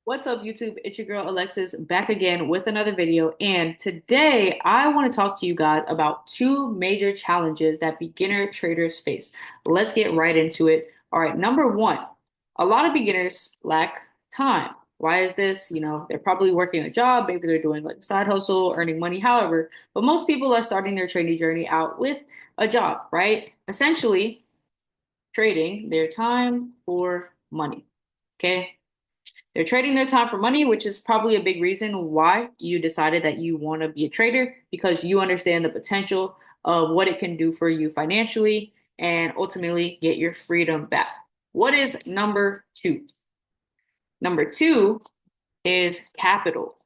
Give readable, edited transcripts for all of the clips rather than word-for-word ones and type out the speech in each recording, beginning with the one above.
What's up, YouTube? It's your girl Alexis back again with another video. And today I want to talk to you guys about two major challenges that beginner traders face. Let's get right into it. All right, number one, a lot of beginners lack time. Why is this? They're probably working a job, maybe they're doing like a side hustle, earning money, however, but most people are starting their trading journey out with a job, right? Essentially, trading their time for money. Okay. They're trading their time for money, which is probably a big reason why you decided that you want to be a trader because you understand the potential of what it can do for you financially and ultimately get your freedom back. What is number two? Number two is capital.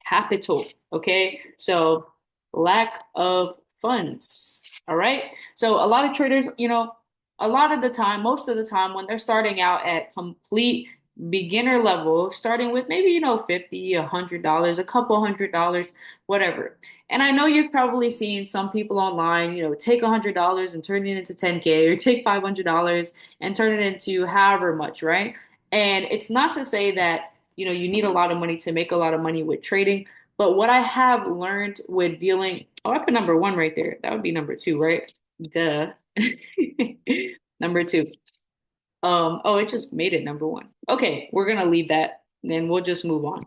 Capital. Okay. So lack of funds. All right. So a lot of traders, a lot of the time, most of the time, when they're starting out at complete beginner level, starting with maybe, 50, $100, a couple $100, whatever. And I know you've probably seen some people online, take $100 and turn it into 10K or take $500 and turn it into however much, right? And it's not to say that, you need a lot of money to make a lot of money with trading. But what I have learned with dealing, oh, I put number one right there. That would be number two, right? Duh. Number two. Oh, it just made it number one. Okay, we're gonna leave that, then we'll just move on.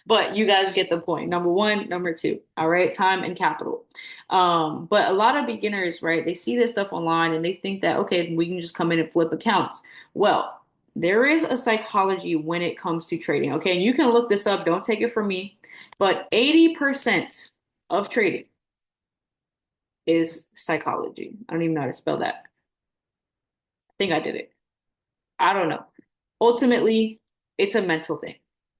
But you guys get the point. Number one, number two. All right, time and capital. But a lot of beginners, right, they see this stuff online and they think that okay, we can just come in and flip accounts. Well, there is a psychology when it comes to trading. Okay, and you can look this up, don't take it from me, but 80% of trading is psychology. I don't even know how to spell that. I think I did it. I don't know. Ultimately, it's a mental thing.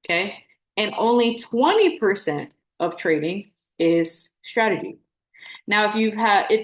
Okay. And only 20% of trading is strategy. Now, if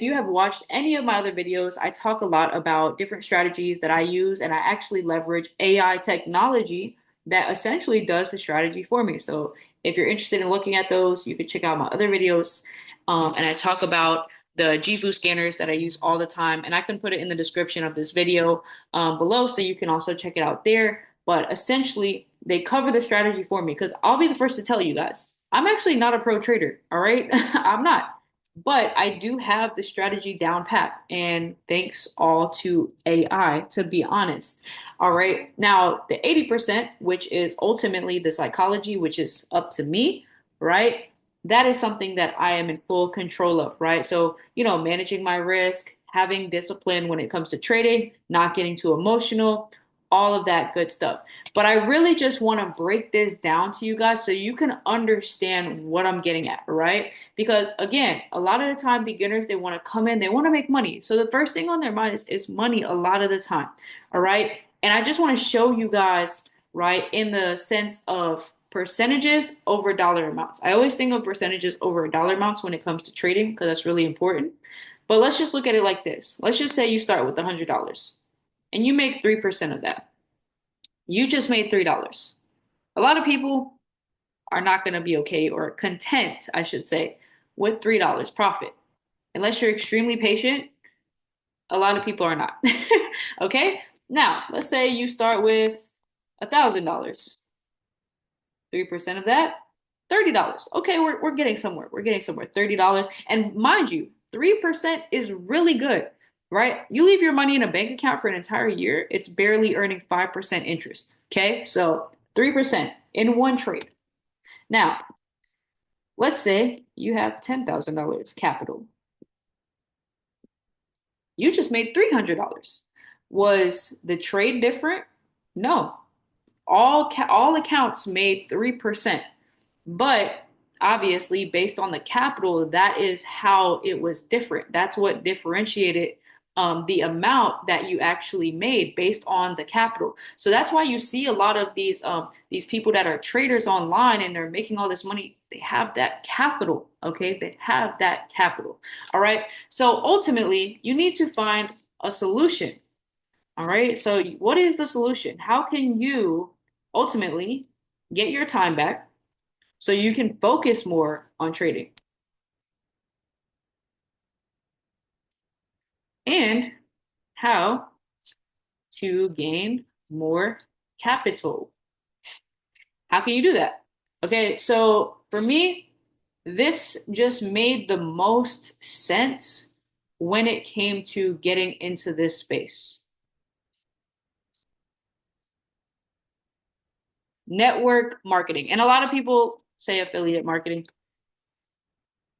you have watched any of my other videos, I talk a lot about different strategies that I use, and I actually leverage AI technology that essentially does the strategy for me. So if you're interested in looking at those, you can check out my other videos. And I talk about the Jifu scanners that I use all the time, and I can put it in the description of this video below, so you can also check it out there. But essentially, they cover the strategy for me because I'll be the first to tell you guys, I'm actually not a pro trader. All right, I'm not. But I do have the strategy down pat, and thanks all to AI, to be honest. All right. Now, the 80%, which is ultimately the psychology, which is up to me, right? That is something that I am in full control of, right? So, managing my risk, having discipline when it comes to trading, not getting too emotional, all of that good stuff. But I really just want to break this down to you guys so you can understand what I'm getting at, right? Because again, a lot of the time beginners, they want to come in, they want to make money. So the first thing on their mind is money a lot of the time. All right. And I just want to show you guys, right, in the sense of percentages over dollar amounts. I always think of percentages over dollar amounts when it comes to trading because that's really important. But let's just look at it like this. Let's just say you start with $100 and you make 3% of that. You just made $3. A lot of people are not going to be okay or content, I should say, with $3 profit. Unless you're extremely patient, a lot of people are not. Okay? Now, let's say you start with $1,000. 3% of that, $30. Okay, we're getting somewhere. We're getting somewhere. $30. And mind you, 3% is really good, right? You leave your money in a bank account for an entire year, it's barely earning 5% interest. Okay, so 3% in one trade. Now, let's say you have $10,000 capital. You just made $300. Was the trade different? No. All accounts made 3%. But obviously, based on the capital, that is how it was different. That's what differentiated the amount that you actually made based on the capital. So that's why you see a lot of these people that are traders online and they're making all this money. They have that capital. Okay, they have that capital. All right. So ultimately, you need to find a solution. All right. So what is the solution? How can you ultimately get your time back so you can focus more on trading? And how to gain more capital. How can you do that? Okay, so for me, this just made the most sense when it came to getting into this space. Network marketing. And a lot of people say affiliate marketing.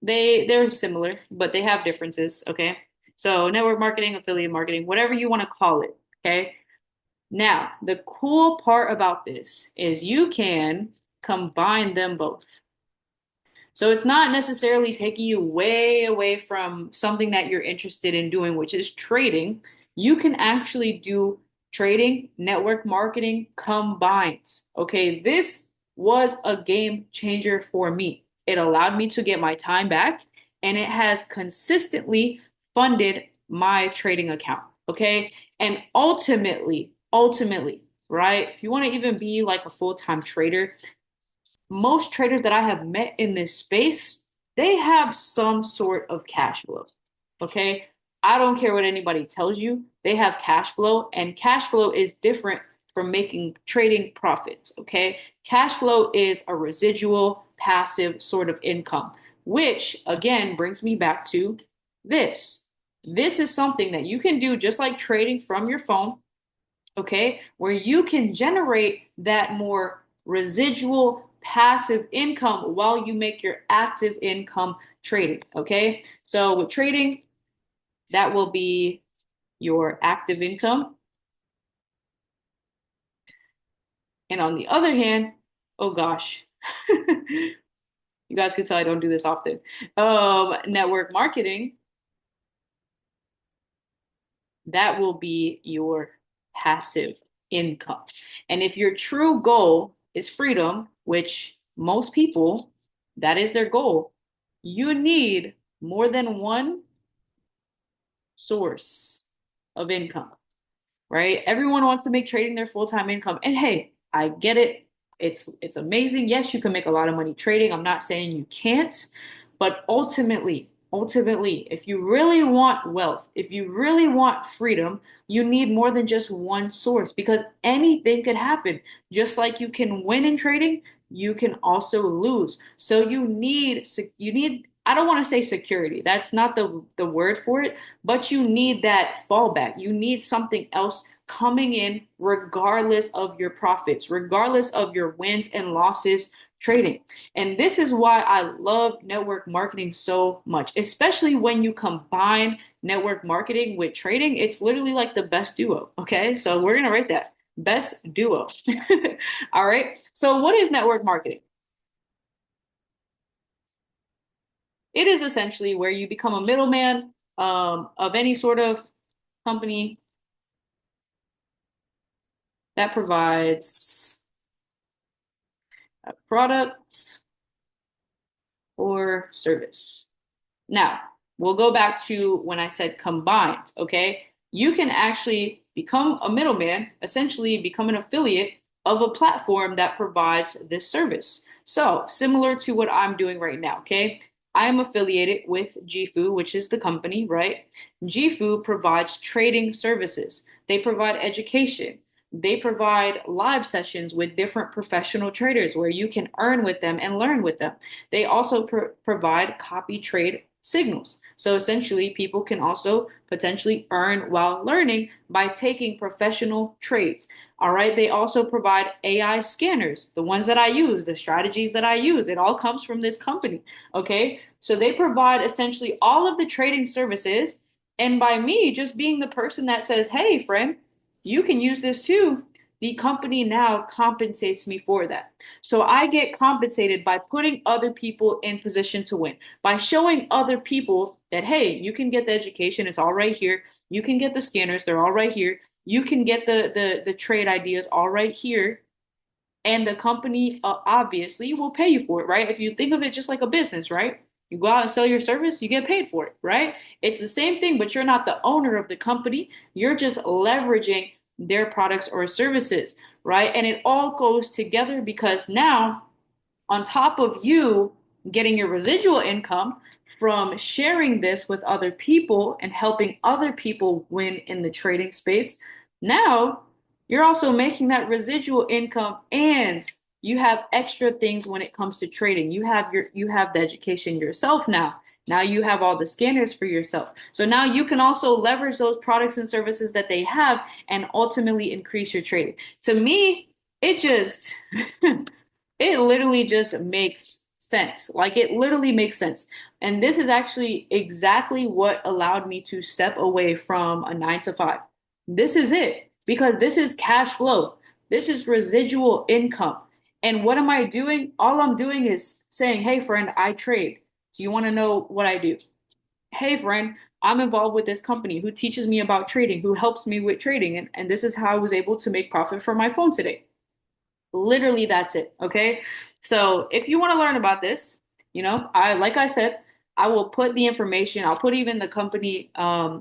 They're similar, but they have differences, okay? So network marketing, affiliate marketing, whatever you want to call it, okay? Now, the cool part about this is you can combine them both. So it's not necessarily taking you way away from something that you're interested in doing, which is trading. You can actually do trading, network marketing combined. Okay, this was a game changer for me. It allowed me to get my time back and it has consistently funded my trading account. Okay, and ultimately, right? If you want to even be like a full-time trader, most traders that I have met in this space, they have some sort of cash flow. Okay. I don't care what anybody tells you, they have cash flow, and cash flow is different from making trading profits. Okay. Cash flow is a residual passive sort of income, which again brings me back to this. This is something that you can do just like trading from your phone, okay, where you can generate that more residual passive income while you make your active income trading, okay? So with trading, that will be your active income. And on the other hand, oh gosh, you guys can tell I don't do this often. Network marketing, that will be your passive income. And if your true goal is freedom, which most people, that is their goal, you need more than one source of income, right? Everyone wants to make trading their full-time income. And hey, I get it. It's amazing. Yes, you can make a lot of money trading. I'm not saying you can't, but ultimately, if you really want wealth, if you really want freedom, you need more than just one source because anything could happen. Just like you can win in trading, you can also lose. So you need I don't want to say security. That's not the word for it, but you need that fallback. You need something else coming in regardless of your profits, regardless of your wins and losses trading. And this is why I love network marketing so much, especially when you combine network marketing with trading. It's literally like the best duo. Okay. So we're going to rate that best duo. All right. So, what is network marketing? It is essentially where you become a middleman of any sort of company that provides a product or service. Now, we'll go back to when I said combined, okay? You can actually become a middleman, essentially become an affiliate of a platform that provides this service. So, similar to what I'm doing right now, okay? I am affiliated with Jifu, which is the company, right? Jifu provides trading services. They provide education. They provide live sessions with different professional traders where you can earn with them and learn with them. They also provide copy trade signals. So essentially, people can also potentially earn while learning by taking professional trades. All right. They also provide AI scanners, the ones that I use, the strategies that I use. It all comes from this company. Okay. So they provide essentially all of the trading services. And by me just being the person that says, hey, friend, you can use this too, the company now compensates me for that. So I get compensated by putting other people in position to win, by showing other people that, hey, you can get the education, it's all right here. You can get the scanners, they're all right here. You can get the trade ideas all right here. And the company obviously will pay you for it, right? If you think of it just like a business, right? You go out and sell your service, you get paid for it, right? It's the same thing, but you're not the owner of the company. You're just leveraging their products or services, right? And it all goes together because now, on top of you getting your residual income from sharing this with other people and helping other people win in the trading space, now you're also making that residual income and You have extra things when it comes to trading. You have the education yourself now. Now you have all the scanners for yourself. So now you can also leverage those products and services that they have and ultimately increase your trading. To me, it just it literally just makes sense. Like it literally makes sense. And this is actually exactly what allowed me to step away from a 9 to 5. This is it because this is cash flow. This is residual income. And what am I doing? All I'm doing is saying, hey, friend, I trade. Do you want to know what I do? Hey, friend, I'm involved with this company who teaches me about trading, who helps me with trading. And this is how I was able to make profit from my phone today. Literally, that's it. Okay. So if you want to learn about this, like I said, I will put the information, I'll put even the company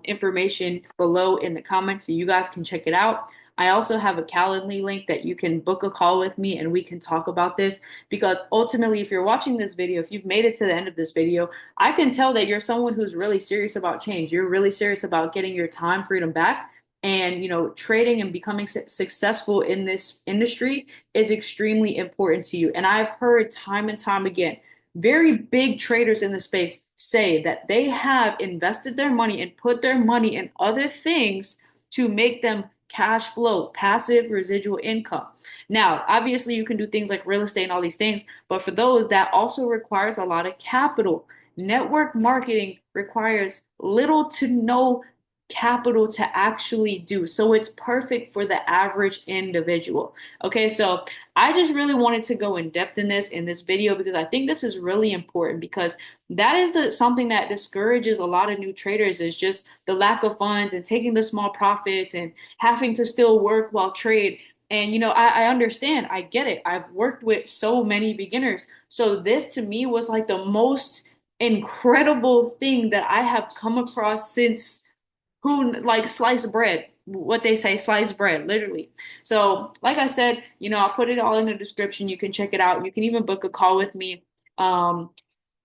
information below in the comments so you guys can check it out. I also have a Calendly link that you can book a call with me and we can talk about this because ultimately, if you're watching this video, if you've made it to the end of this video, I can tell that you're someone who's really serious about change. You're really serious about getting your time freedom back. And, trading and becoming successful in this industry is extremely important to you. And I've heard time and time again, very big traders in the space say that they have invested their money and put their money in other things to make them cash flow, passive residual income. Now, obviously, you can do things like real estate and all these things, but for those, that also requires a lot of capital. Network marketing requires little to no capital to actually do. So it's perfect for the average individual. Okay, so I just really wanted to go in depth in this video because I think this is really important because that is something that discourages a lot of new traders is just the lack of funds and taking the small profits and having to still work while trade. And I understand, I get it. I've worked with so many beginners. So this to me was like the most incredible thing that I have come across since who like sliced bread, what they say, sliced bread, literally. So, like I said, I'll put it all in the description. You can check it out. You can even book a call with me. Um,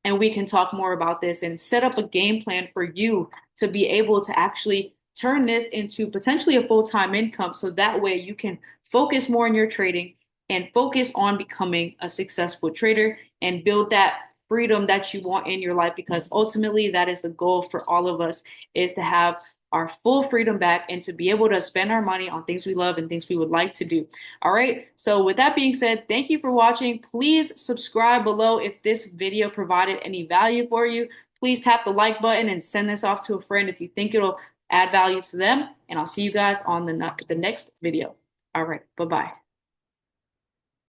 and we can talk more about this and set up a game plan for you to be able to actually turn this into potentially a full-time income. So that way you can focus more on your trading and focus on becoming a successful trader and build that freedom that you want in your life because ultimately that is the goal for all of us is to have our full freedom back and to be able to spend our money on things we love and things we would like to do. All right. So with that being said, thank you for watching. Please subscribe below if this video provided any value for you. Please tap the like button and send this off to a friend if you think it'll add value to them. And I'll see you guys on the next video. All right. Bye-bye.